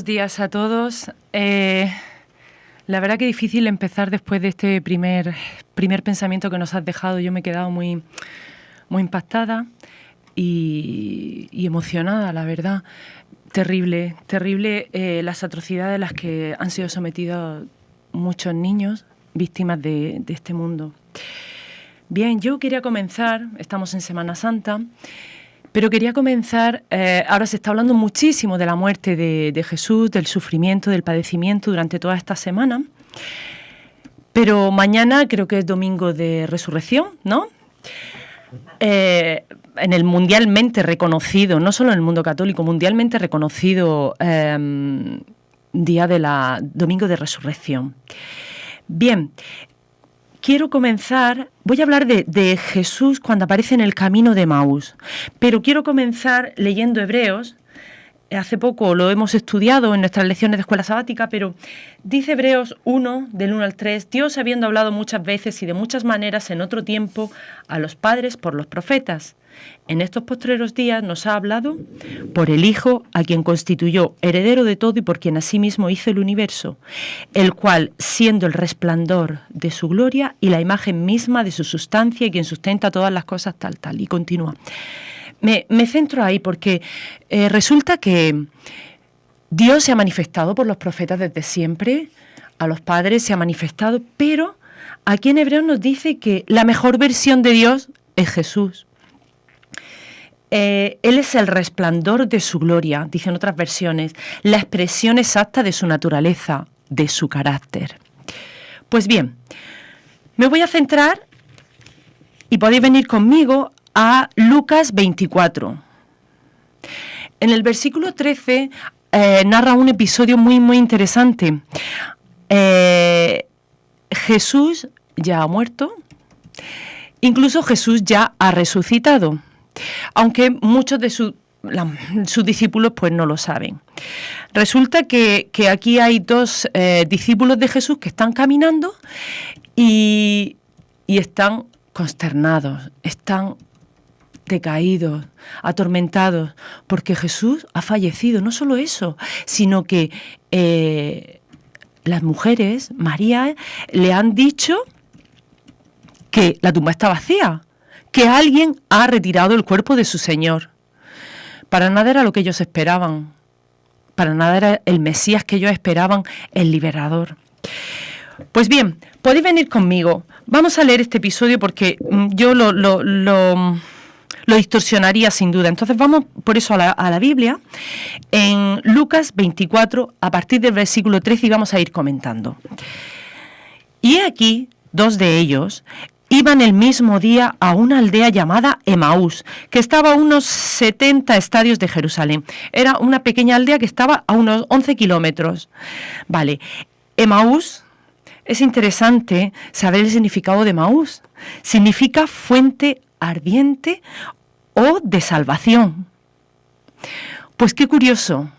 días a todos. La verdad que difícil empezar después de este primer pensamiento que nos has dejado. Yo me he quedado muy impactada y emocionada, la verdad. Terrible las atrocidades a las que han sido sometidos muchos niños víctimas de este mundo. Bien, yo quería comenzar, estamos en Semana Santa, pero quería comenzar, ahora se está hablando muchísimo de la muerte de Jesús, del sufrimiento, del padecimiento durante toda esta semana, pero mañana creo que es domingo de resurrección, ¿no? En el mundialmente reconocido, no solo en el mundo católico, mundialmente reconocido día de la domingo de resurrección. Bien, quiero comenzar, voy a hablar de Jesús cuando aparece en el camino de Emaús, pero quiero comenzar leyendo Hebreos. Hace poco lo hemos estudiado en nuestras lecciones de escuela sabática, pero dice Hebreos 1, del 1 al 3, Dios habiendo hablado muchas veces y de muchas maneras en otro tiempo a los padres por los profetas, en estos postreros días nos ha hablado por el Hijo, a quien constituyó heredero de todo y por quien asimismo hizo el universo, el cual, siendo el resplandor de su gloria y la imagen misma de su sustancia y quien sustenta todas las cosas tal, y continúa. Me centro ahí porque resulta que Dios se ha manifestado por los profetas desde siempre, a los padres se ha manifestado, pero aquí en Hebreos nos dice que la mejor versión de Dios es Jesús. Él es el resplandor de su gloria, dicen otras versiones, la expresión exacta de su naturaleza, de su carácter. Pues bien, me voy a centrar, y podéis venir conmigo, a Lucas 24. En el versículo 13 narra un episodio muy interesante. Jesús ya ha muerto, incluso Jesús ya ha resucitado, aunque muchos de sus discípulos pues no lo saben. Resulta que aquí hay dos discípulos de Jesús que están caminando y están consternados, están decaídos, atormentados, porque Jesús ha fallecido. No solo eso, sino que las mujeres, María, le han dicho que la tumba está vacía, que alguien ha retirado el cuerpo de su Señor. Para nada era lo que ellos esperaban, para nada era el Mesías que ellos esperaban, el liberador. Pues bien, podéis venir conmigo. Vamos a leer este episodio porque yo lo distorsionaría sin duda. Entonces vamos por eso a la Biblia, en Lucas 24, a partir del versículo 13, y vamos a ir comentando. Y aquí, dos de ellos iban el mismo día a una aldea llamada Emaús, que estaba a unos 70 estadios de Jerusalén. Era una pequeña aldea que estaba a unos 11 kilómetros. Vale, Emaús, es interesante saber el significado de Emaús. Significa fuente ardiente o de salvación. Pues qué curioso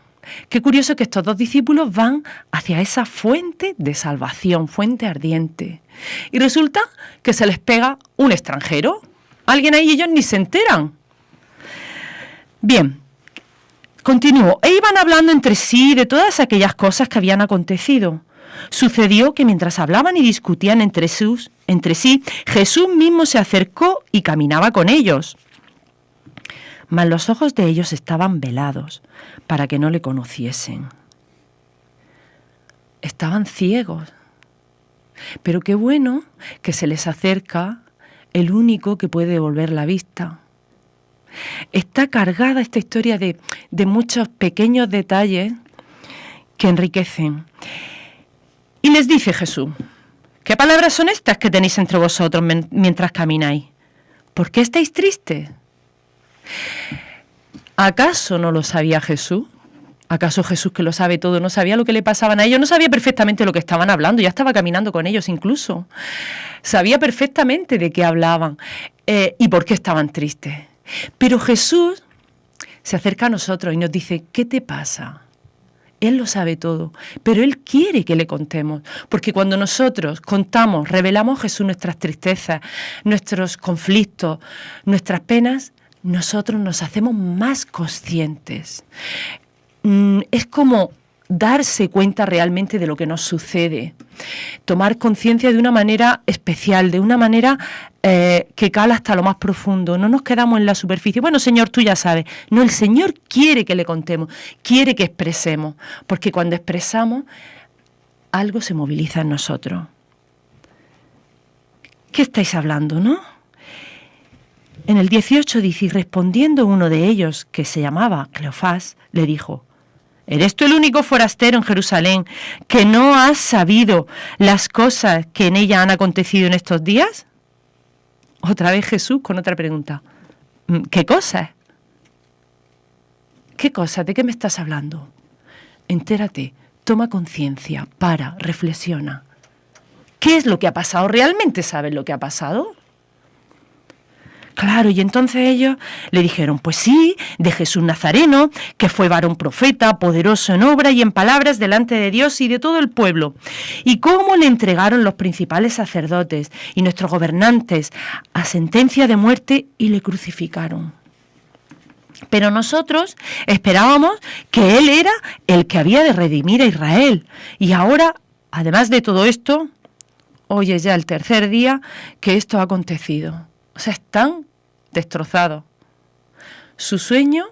que estos dos discípulos van hacia esa fuente de salvación, fuente ardiente. Y resulta que se les pega un extranjero. Alguien ahí y ellos ni se enteran. Bien, continúo. E iban hablando entre sí de todas aquellas cosas que habían acontecido. Sucedió que mientras hablaban y discutían entre sí, Jesús mismo se acercó y caminaba con ellos. Mas los ojos de ellos estaban velados para que no le conociesen. Estaban ciegos. Pero qué bueno que se les acerca el único que puede devolver la vista. Está cargada esta historia de muchos pequeños detalles que enriquecen. Y les dice Jesús: ¿qué palabras son estas que tenéis entre vosotros mientras camináis? ¿Por qué estáis tristes? ¿Acaso no lo sabía Jesús? ¿Acaso Jesús, que lo sabe todo, no sabía lo que le pasaban a ellos? No sabía perfectamente lo que estaban hablando, ya estaba caminando con ellos incluso. Sabía perfectamente de qué hablaban y por qué estaban tristes. Pero Jesús se acerca a nosotros y nos dice: ¿qué te pasa? Él lo sabe todo, pero Él quiere que le contemos, porque cuando nosotros contamos, revelamos a Jesús nuestras tristezas, nuestros conflictos, nuestras penas, nosotros nos hacemos más conscientes. Es como darse cuenta realmente de lo que nos sucede, tomar conciencia de una manera especial, de una manera que cala hasta lo más profundo. No nos quedamos en la superficie. Bueno, Señor, tú ya sabes. No, el Señor quiere que le contemos, quiere que expresemos, porque cuando expresamos, algo se moviliza en nosotros. ¿Qué estáis hablando, no? En el 18 dice, y respondiendo uno de ellos, que se llamaba Cleofás, le dijo, ¿eres tú el único forastero en Jerusalén que no has sabido las cosas que en ella han acontecido en estos días? Otra vez Jesús con otra pregunta. ¿Qué cosas? ¿Qué cosas? ¿De qué me estás hablando? Entérate, toma conciencia, reflexiona. ¿Qué es lo que ha pasado? ¿Realmente sabes lo que ha pasado? Claro, y entonces ellos le dijeron, pues sí, de Jesús Nazareno, que fue varón profeta, poderoso en obra y en palabras delante de Dios y de todo el pueblo. Y cómo le entregaron los principales sacerdotes y nuestros gobernantes a sentencia de muerte y le crucificaron. Pero nosotros esperábamos que Él era el que había de redimir a Israel. Y ahora, además de todo esto, hoy es ya el tercer día que esto ha acontecido. O sea, están destrozados. Su sueño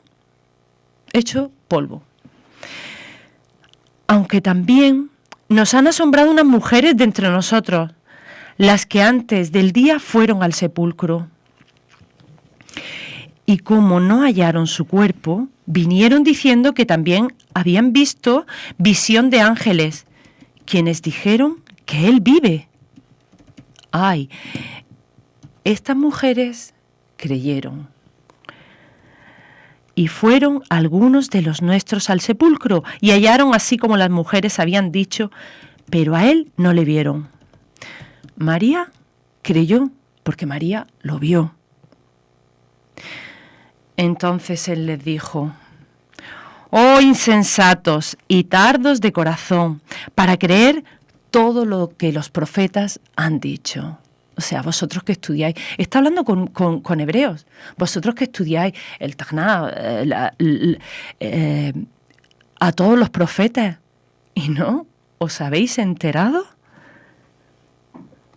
hecho polvo. Aunque también nos han asombrado unas mujeres de entre nosotros, las que antes del día fueron al sepulcro. Y como no hallaron su cuerpo, vinieron diciendo que también habían visto visión de ángeles, quienes dijeron que Él vive. ¡Ay! Estas mujeres creyeron. Y fueron algunos de los nuestros al sepulcro y hallaron así como las mujeres habían dicho, pero a Él no le vieron. María creyó porque María lo vio. Entonces Él les dijo, oh insensatos y tardos de corazón, para creer todo lo que los profetas han dicho. O sea, vosotros que estudiáis, está hablando con hebreos, vosotros que estudiáis el Tanaj, a todos los profetas, ¿y no os habéis enterado?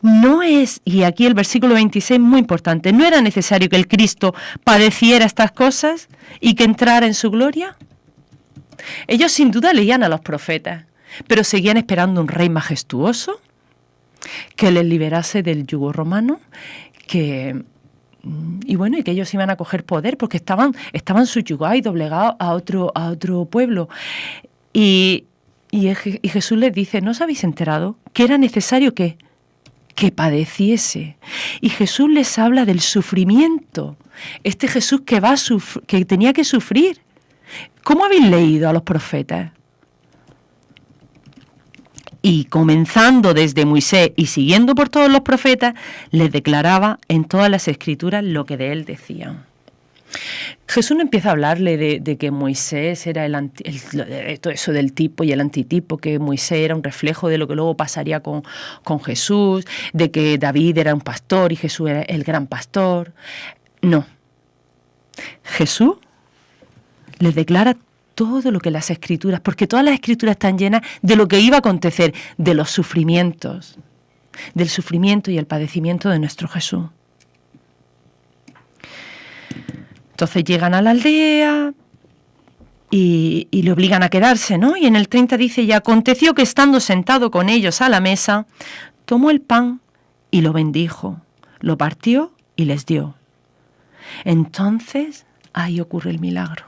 No es, y aquí el versículo 26 muy importante, ¿no era necesario que el Cristo padeciera estas cosas y que entrara en su gloria? Ellos sin duda leían a los profetas, pero seguían esperando un rey majestuoso, que les liberase del yugo romano, y bueno, y que ellos iban a coger poder porque estaban subyugados y doblegados a otro pueblo. Y Jesús les dice, ¿no os habéis enterado que era necesario que padeciese? Y Jesús les habla del sufrimiento. Este Jesús que tenía que sufrir. ¿Cómo habéis leído a los profetas? Y comenzando desde Moisés y siguiendo por todos los profetas, les declaraba en todas las escrituras lo que de él decían. Jesús no empieza a hablarle de que Moisés era todo eso del tipo y el antitipo, que Moisés era un reflejo de lo que luego pasaría con Jesús, de que David era un pastor y Jesús era el gran pastor. No. Jesús les declara todo lo que las escrituras, porque todas las escrituras están llenas de lo que iba a acontecer, de los sufrimientos, del sufrimiento y el padecimiento de nuestro Jesús. Entonces llegan a la aldea y le obligan a quedarse, ¿no? Y en el 30 dice, y aconteció que estando sentado con ellos a la mesa, tomó el pan y lo bendijo, lo partió y les dio. Entonces, ahí ocurre el milagro.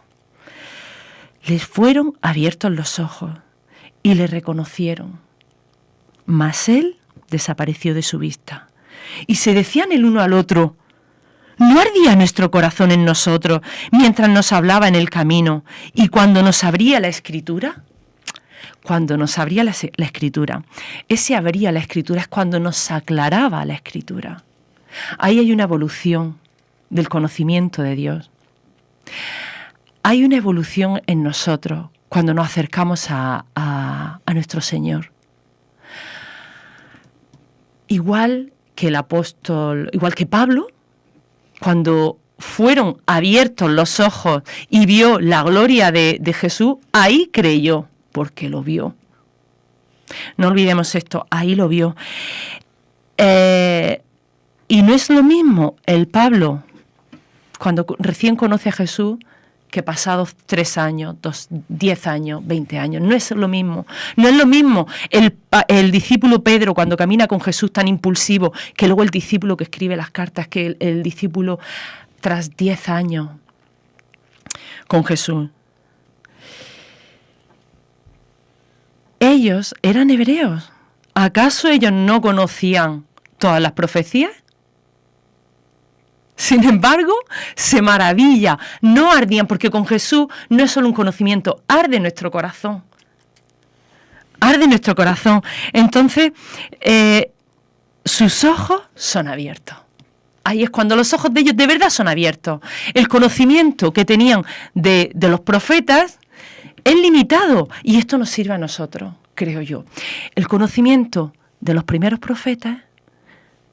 Les fueron abiertos los ojos y le reconocieron. Mas él desapareció de su vista. Y se decían el uno al otro, ¿no ardía nuestro corazón en nosotros mientras nos hablaba en el camino y cuando nos abría la Escritura? Cuando nos abría la Escritura. Ese abría la Escritura es cuando nos aclaraba la Escritura. Ahí hay una evolución del conocimiento de Dios. Hay una evolución en nosotros cuando nos acercamos a nuestro Señor. Igual que el apóstol, igual que Pablo, cuando fueron abiertos los ojos y vio la gloria de Jesús, ahí creyó. porque lo vio. No olvidemos esto, ahí lo vio. Y no es lo mismo el Pablo, cuando recién conoce a Jesús, que pasados 3 años, 10 años, 20 años. No es lo mismo. No es lo mismo el discípulo Pedro cuando camina con Jesús tan impulsivo, que luego el discípulo que escribe las cartas, que el discípulo tras 10 años con Jesús. Ellos eran hebreos. ¿Acaso ellos no conocían todas las profecías? Sin embargo, se maravilla, no ardían, porque con Jesús no es solo un conocimiento, arde nuestro corazón. Arde nuestro corazón. Entonces, sus ojos son abiertos. Ahí es cuando los ojos de ellos de verdad son abiertos. El conocimiento que tenían de los profetas es limitado, y esto nos sirve a nosotros, creo yo. El conocimiento de los primeros profetas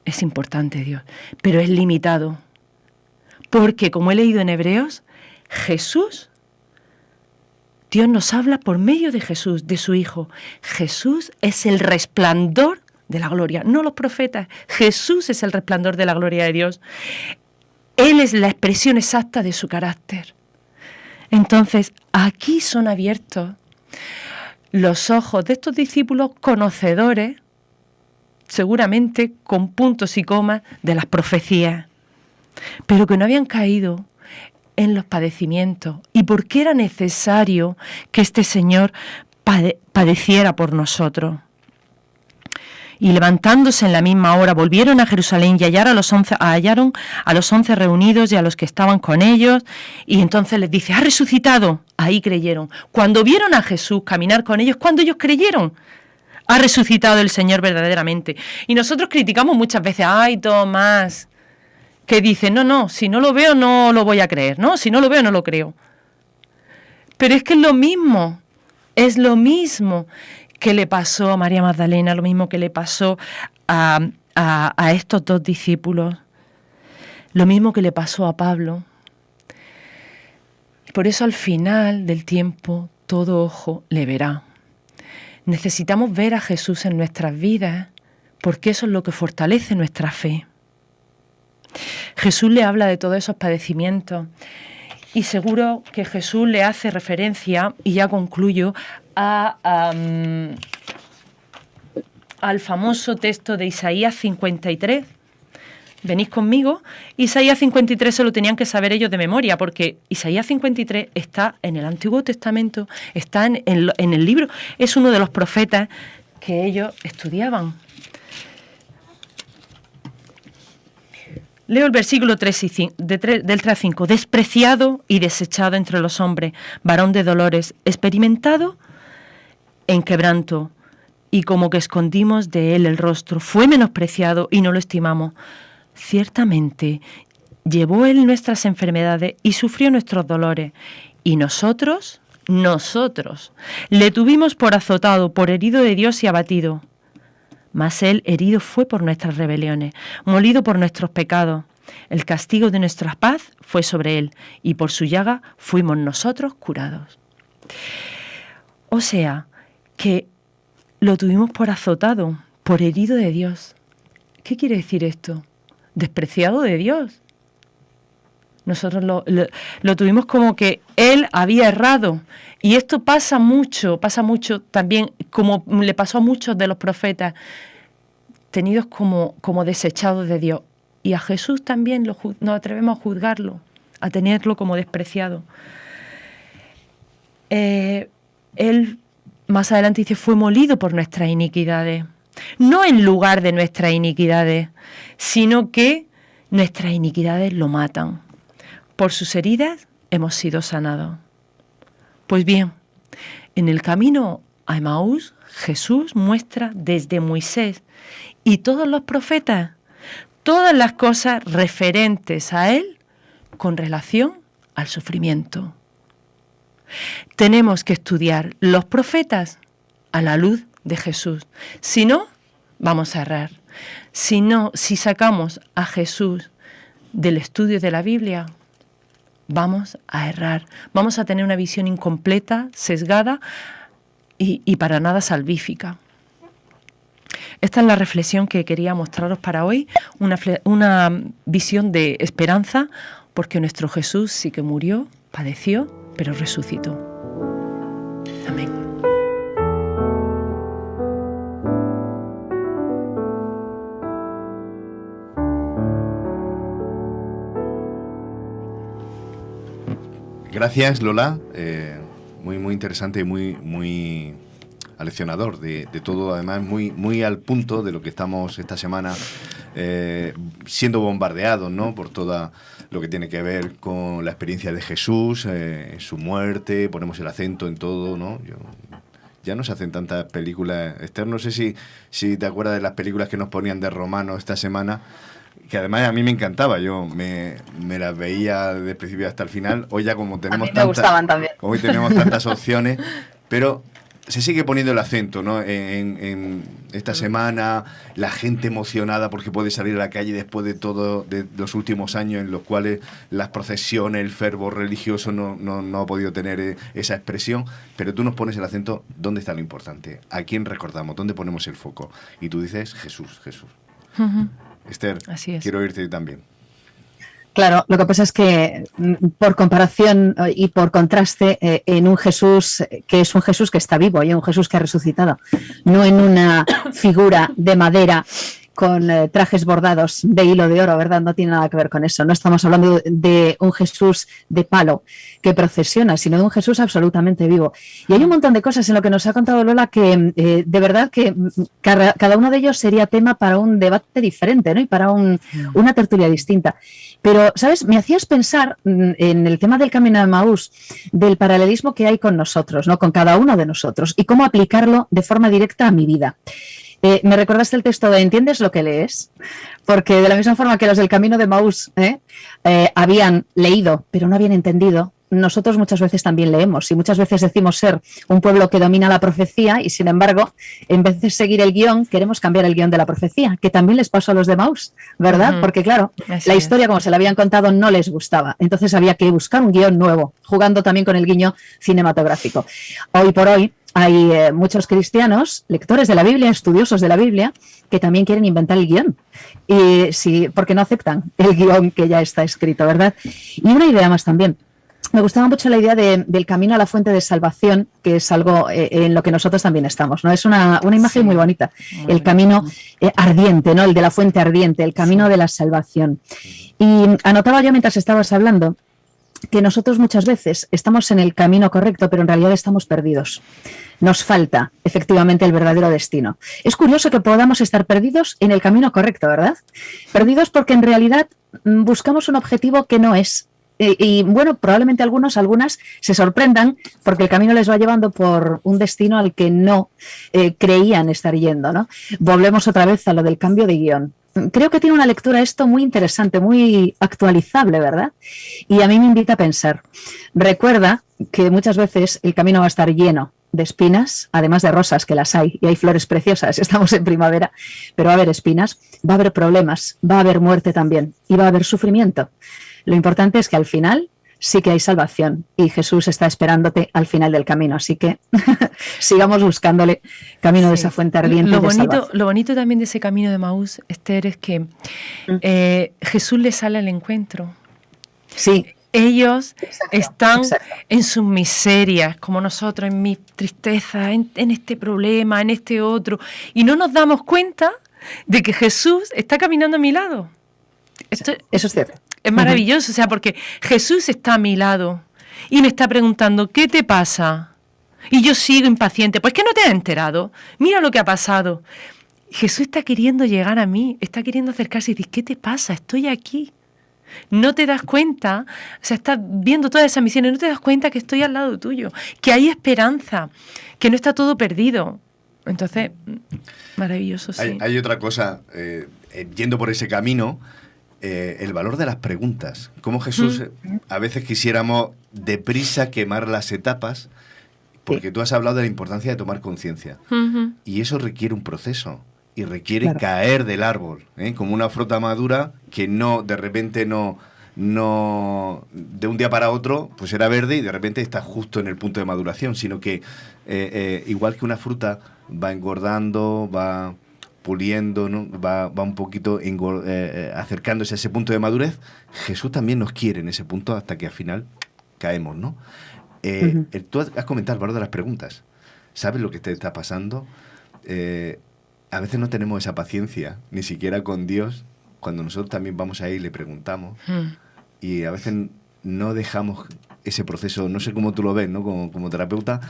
es importante, Dios, pero es limitado. Porque, como he leído en Hebreos, Dios nos habla por medio de Jesús, de su Hijo. Jesús es el resplandor de la gloria, no los profetas. Jesús es el resplandor de la gloria de Dios. Él es la expresión exacta de su carácter. Entonces, aquí son abiertos los ojos de estos discípulos conocedores, seguramente con puntos y comas, de las profecías, pero que no habían caído en los padecimientos. ¿Y por qué era necesario que este Señor padeciera por nosotros? Y levantándose en la misma hora, volvieron a Jerusalén y hallaron a los 11 reunidos y a los que estaban con ellos. Y entonces les dice, ha resucitado. Ahí creyeron. Cuando vieron a Jesús caminar con ellos, cuando ellos creyeron, ha resucitado el Señor verdaderamente. Y nosotros criticamos muchas veces, ay, Tomás, que dice, no, si no lo veo no lo voy a creer, ¿no? Si no lo veo no lo creo. Pero es que es lo mismo que le pasó a María Magdalena, lo mismo que le pasó a estos 2 discípulos, lo mismo que le pasó a Pablo. Por eso al final del tiempo todo ojo le verá. Necesitamos ver a Jesús en nuestras vidas, porque eso es lo que fortalece nuestra fe. Jesús le habla de todos esos padecimientos y seguro que Jesús le hace referencia, y ya concluyo, al famoso texto de Isaías 53. ¿Venís conmigo? Isaías 53 se lo tenían que saber ellos de memoria, porque Isaías 53 está en el Antiguo Testamento, está en el libro, es uno de los profetas que ellos estudiaban. Leo el versículo 3 del 3 a 5. Despreciado y desechado entre los hombres, varón de dolores, experimentado en quebranto, y como que escondimos de él el rostro. Fue menospreciado y no lo estimamos. Ciertamente llevó él nuestras enfermedades y sufrió nuestros dolores. Y nosotros, le tuvimos por azotado, por herido de Dios y abatido. Mas él herido fue por nuestras rebeliones, molido por nuestros pecados. El castigo de nuestra paz fue sobre él, y por su llaga fuimos nosotros curados. O sea, que lo tuvimos por azotado, por herido de Dios. ¿Qué quiere decir esto? Despreciado de Dios. Nosotros lo tuvimos como que él había errado. Y esto pasa mucho también, como le pasó a muchos de los profetas, tenidos como desechados de Dios. Y a Jesús también nos atrevemos a juzgarlo, a tenerlo como despreciado. Él, más adelante dice, fue molido por nuestras iniquidades. No en lugar de nuestras iniquidades, sino que nuestras iniquidades lo matan. Por sus heridas hemos sido sanados. Pues bien, en el camino a Emaús, Jesús muestra desde Moisés y todos los profetas todas las cosas referentes a él con relación al sufrimiento. Tenemos que estudiar los profetas a la luz de Jesús. Si no, vamos a errar. Si sacamos a Jesús del estudio de la Biblia, vamos a errar. Vamos a tener una visión incompleta, sesgada, y para nada salvífica. Esta es la reflexión que quería mostraros para hoy, una visión de esperanza, porque nuestro Jesús sí que murió, padeció, pero resucitó. Amén. Gracias, Lola. Muy interesante y muy aleccionador de todo, además muy al punto de lo que estamos esta semana siendo bombardeados, ¿no? Por todo lo que tiene que ver con la experiencia de Jesús, su muerte, ponemos el acento en todo, ¿no? Ya no se hacen tantas películas. Esther, no sé si te acuerdas de las películas que nos ponían de Romano esta semana, que además a mí me encantaba, yo me las veía desde el principio hasta el final. Hoy ya como tenemos hoy tenemos tantas opciones, pero se sigue poniendo el acento, ¿no? En esta semana, la gente emocionada porque puede salir a la calle después de todo, de los últimos años en los cuales las procesiones, el fervor religioso no ha podido tener esa expresión, pero tú nos pones el acento, ¿dónde está lo importante? ¿A quién recordamos? ¿Dónde ponemos el foco? Y tú dices, Jesús. Uh-huh. Esther, quiero oírte también. Claro, lo que pasa es que por comparación y por contraste en un Jesús que es un Jesús que está vivo y un Jesús que ha resucitado, no en una figura de madera con trajes bordados de hilo de oro, ¿verdad? No tiene nada que ver con eso. No estamos hablando de un Jesús de palo que procesiona, sino de un Jesús absolutamente vivo. Y hay un montón de cosas en lo que nos ha contado Lola que de verdad que cada uno de ellos sería tema para un debate diferente, ¿no? Y para una tertulia distinta. Pero, ¿sabes? Me hacías pensar en el tema del camino de Emaús, del paralelismo que hay con nosotros, ¿no? Con cada uno de nosotros y cómo aplicarlo de forma directa a mi vida. Me recordaste el texto de ¿entiendes lo que lees? Porque de la misma forma que los del camino de Emaús habían leído, pero no habían entendido, nosotros muchas veces también leemos y muchas veces decimos ser un pueblo que domina la profecía y sin embargo, en vez de seguir el guión, queremos cambiar el guión de la profecía, que también les pasó a los de Emaús, ¿verdad? Uh-huh. Porque claro, la historia como se la habían contado no les gustaba, entonces había que buscar un guión nuevo, jugando también con el guiño cinematográfico. Hoy por hoy hay muchos cristianos, lectores de la Biblia, estudiosos de la Biblia, que también quieren inventar el guión, porque no aceptan el guión que ya está escrito, ¿verdad? Y una idea más también. Me gustaba mucho la idea del camino a la fuente de salvación, que es algo en lo que nosotros también estamos, ¿no? Es una imagen muy bonita, el camino ardiente, ¿no? El de la fuente ardiente, el camino de la salvación. Y anotaba yo mientras estabas hablando que nosotros muchas veces estamos en el camino correcto, pero en realidad estamos perdidos. Nos falta, efectivamente, el verdadero destino. Es curioso que podamos estar perdidos en el camino correcto, ¿verdad? Perdidos porque en realidad buscamos un objetivo que no es. Y bueno, probablemente algunas se sorprendan porque el camino les va llevando por un destino al que no creían estar yendo, ¿no? Volvemos otra vez a lo del cambio de guión. Creo que tiene una lectura esto muy interesante, muy actualizable, ¿verdad? Y a mí me invita a pensar. Recuerda que muchas veces el camino va a estar lleno de espinas, además de rosas, que las hay, y hay flores preciosas, estamos en primavera, pero va a haber espinas, va a haber problemas, va a haber muerte también, y va a haber sufrimiento. Lo importante es que al final sí que hay salvación y Jesús está esperándote al final del camino, así que sigamos buscándole camino de esa fuente ardiente. Lo bonito también de ese camino de Emaús, Esther, es que Jesús le sale al encuentro. Sí. Ellos están en sus miserias, como nosotros, en mi tristeza, en este problema, en este otro, y no nos damos cuenta de que Jesús está caminando a mi lado. Eso es cierto. Es maravilloso, o sea, porque Jesús está a mi lado y me está preguntando, ¿qué te pasa? Y yo sigo impaciente, pues que no te has enterado, mira lo que ha pasado. Jesús está queriendo llegar a mí, está queriendo acercarse y decir, ¿qué te pasa? Estoy aquí. No te das cuenta, o sea, estás viendo todas esas misiones, no te das cuenta que estoy al lado tuyo, que hay esperanza, que no está todo perdido. Entonces, maravilloso, sí. Hay otra cosa, yendo por ese camino, el valor de las preguntas. Como Jesús, a veces quisiéramos deprisa quemar las etapas, porque tú has hablado de la importancia de tomar conciencia. Y eso requiere un proceso. Y requiere caer del árbol, como una fruta madura que no de repente no no de un día para otro pues era verde y de repente está justo en el punto de maduración, sino que igual que una fruta va engordando, va puliendo, ¿no? va un poquito acercándose a ese punto de madurez. Jesús también nos quiere en ese punto hasta que al final caemos, ¿no? Tú has comentado el valor de las preguntas. ¿Sabes lo que te está pasando? A veces no tenemos esa paciencia, ni siquiera con Dios, cuando nosotros también vamos ahí y le preguntamos. Y a veces no dejamos ese proceso, no sé cómo tú lo ves, ¿no? Como terapeuta,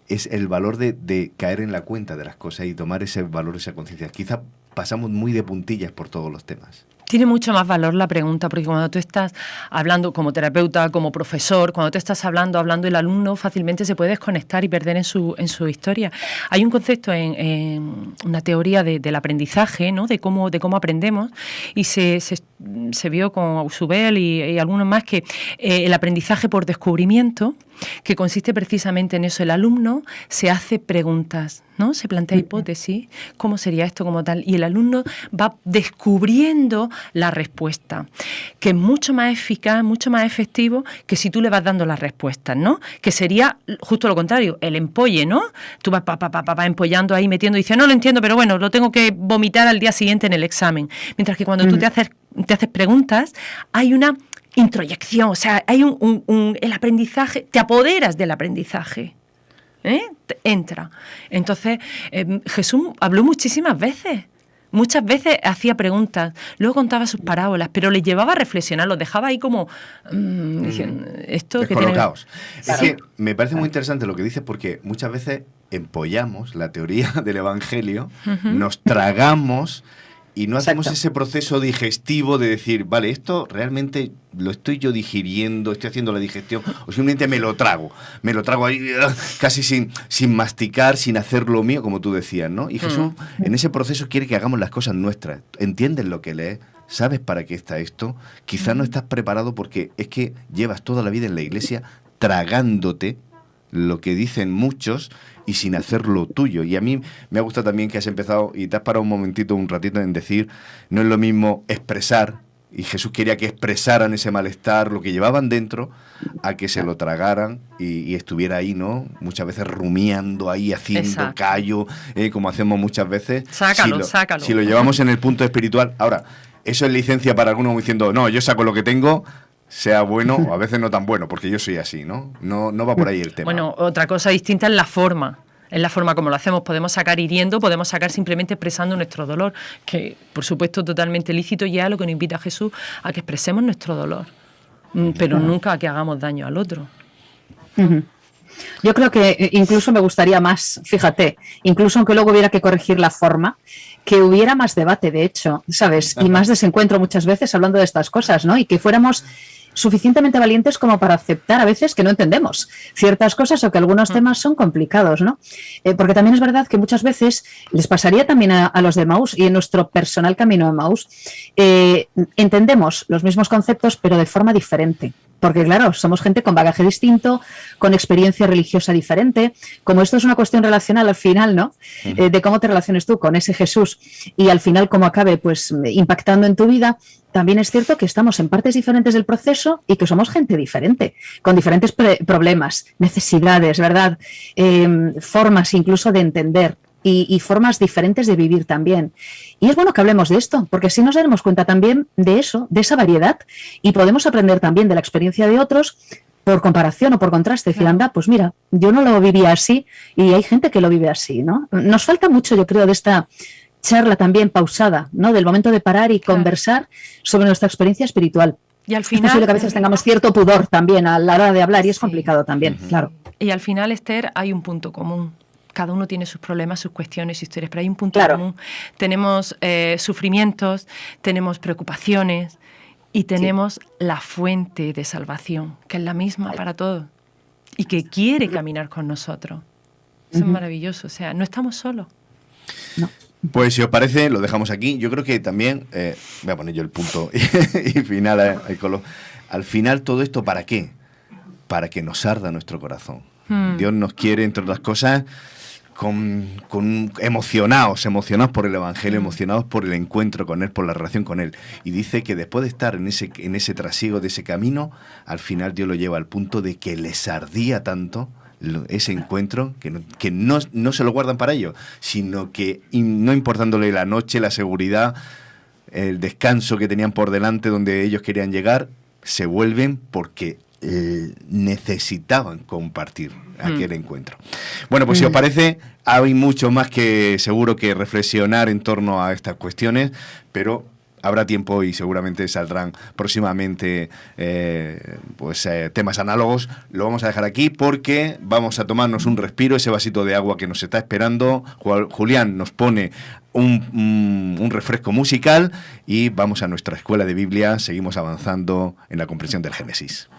es el valor de caer en la cuenta de las cosas y tomar ese valor, esa conciencia. Quizás pasamos muy de puntillas por todos los temas. Tiene mucho más valor la pregunta, porque cuando tú estás hablando como terapeuta, como profesor, cuando tú estás hablando, el alumno fácilmente se puede desconectar y perder en su historia. Hay un concepto en una teoría del aprendizaje, ¿no? de cómo aprendemos, y se vio con Ausubel y algunos más que el aprendizaje por descubrimiento, que consiste precisamente en eso. El alumno se hace preguntas, ¿no? Se plantea hipótesis, ¿cómo sería esto como tal? Y el alumno va descubriendo la respuesta, que es mucho más eficaz, mucho más efectivo que si tú le vas dando las respuestas, ¿no? Que sería justo lo contrario, el empolle, ¿no? Tú vas empollando ahí, metiendo, y dices, no lo entiendo, pero bueno, lo tengo que vomitar al día siguiente en el examen. Mientras que cuando tú te haces preguntas, hay una introyección, o sea, hay el aprendizaje, te apoderas del aprendizaje. Entra. Entonces, Jesús habló muchísimas veces. Muchas veces hacía preguntas, luego contaba sus parábolas, pero les llevaba a reflexionar, los dejaba ahí como diciendo, esto que tiene... Descolocados. Es que me parece muy interesante lo que dices, porque muchas veces empollamos la teoría del Evangelio, nos tragamos y no hacemos ese proceso digestivo de decir, vale, esto realmente lo estoy yo digiriendo, estoy haciendo la digestión, o simplemente me lo trago ahí casi sin masticar, sin hacer lo mío, como tú decías, ¿no? Y Jesús en ese proceso quiere que hagamos las cosas nuestras. ¿Entiendes lo que lees? ¿Sabes para qué está esto? Quizás no estás preparado porque es que llevas toda la vida en la iglesia tragándote lo que dicen muchos y sin hacerlo tuyo. Y a mí me ha gustado también que has empezado y te has parado un ratito en decir, no es lo mismo expresar, y Jesús quería que expresaran ese malestar, lo que llevaban dentro, a que se lo tragaran y estuviera ahí, ¿no? Muchas veces rumiando ahí, haciendo callo, como hacemos muchas veces. Sácalo. Si lo llevamos en el punto espiritual. Ahora, eso es licencia para algunos diciendo, no, yo saco lo que tengo, sea bueno o a veces no tan bueno, porque yo soy así, ¿no? No va por ahí el tema. Bueno, otra cosa distinta es la forma. En la forma como lo hacemos, podemos sacar hiriendo, podemos sacar simplemente expresando nuestro dolor, que por supuesto totalmente lícito, y es a lo que nos invita Jesús, a que expresemos nuestro dolor, pero nunca a que hagamos daño al otro. Yo creo que incluso me gustaría más, fíjate, incluso aunque luego hubiera que corregir la forma, que hubiera más debate, de hecho, ¿sabes? Y más desencuentro muchas veces hablando de estas cosas, ¿no? Y que fuéramos suficientemente valientes como para aceptar a veces que no entendemos ciertas cosas o que algunos temas son complicados, ¿no? Porque también es verdad que muchas veces les pasaría también a los de Emaús y en nuestro personal camino de Emaús, entendemos los mismos conceptos pero de forma diferente. Porque claro, somos gente con bagaje distinto, con experiencia religiosa diferente. Como esto es una cuestión relacional al final, ¿no? De cómo te relaciones tú con ese Jesús y al final cómo acabe pues impactando en tu vida, también es cierto que estamos en partes diferentes del proceso y que somos gente diferente, con diferentes problemas, necesidades, ¿verdad? Formas incluso de entender. Y formas diferentes de vivir también. Y es bueno que hablemos de esto, porque así nos daremos cuenta también de eso, de esa variedad, y podemos aprender también de la experiencia de otros por comparación o por contraste. Decir, anda, pues mira, yo no lo vivía así y hay gente que lo vive así, ¿no? Nos falta mucho, yo creo, de esta charla también pausada, ¿no? Del momento de parar y conversar sobre nuestra experiencia espiritual. Y al final, es posible que a veces tengamos cierto pudor también a la hora de hablar y es complicado también, claro. Y al final, Esther, hay un punto común. Cada uno tiene sus problemas, sus cuestiones, sus historias, pero hay un punto común. Tenemos sufrimientos, tenemos preocupaciones y tenemos la fuente de salvación, que es la misma para todos y que quiere caminar con nosotros. Eso es maravilloso, o sea, no estamos solos. No. Pues si os parece, lo dejamos aquí. Yo creo que también, voy a poner yo el punto y final, al final todo esto, ¿para qué? Para que nos arda nuestro corazón. Dios nos quiere, entre otras cosas, emocionados por el Evangelio, emocionados por el encuentro con Él, por la relación con Él. Y dice que después de estar en ese trasiego de ese camino, al final Dios lo lleva al punto de que les ardía tanto ese encuentro, que no se lo guardan para ellos, sino que no importándole la noche, la seguridad, el descanso que tenían por delante donde ellos querían llegar, se vuelven porque necesitaban compartir aquel encuentro. Bueno, pues si os parece, hay mucho más que seguro que reflexionar en torno a estas cuestiones, pero habrá tiempo y seguramente saldrán próximamente temas análogos. Lo vamos a dejar aquí porque vamos a tomarnos un respiro, ese vasito de agua que nos está esperando. Julián nos pone un refresco musical y vamos a nuestra escuela de Biblia. Seguimos avanzando en la comprensión del Génesis.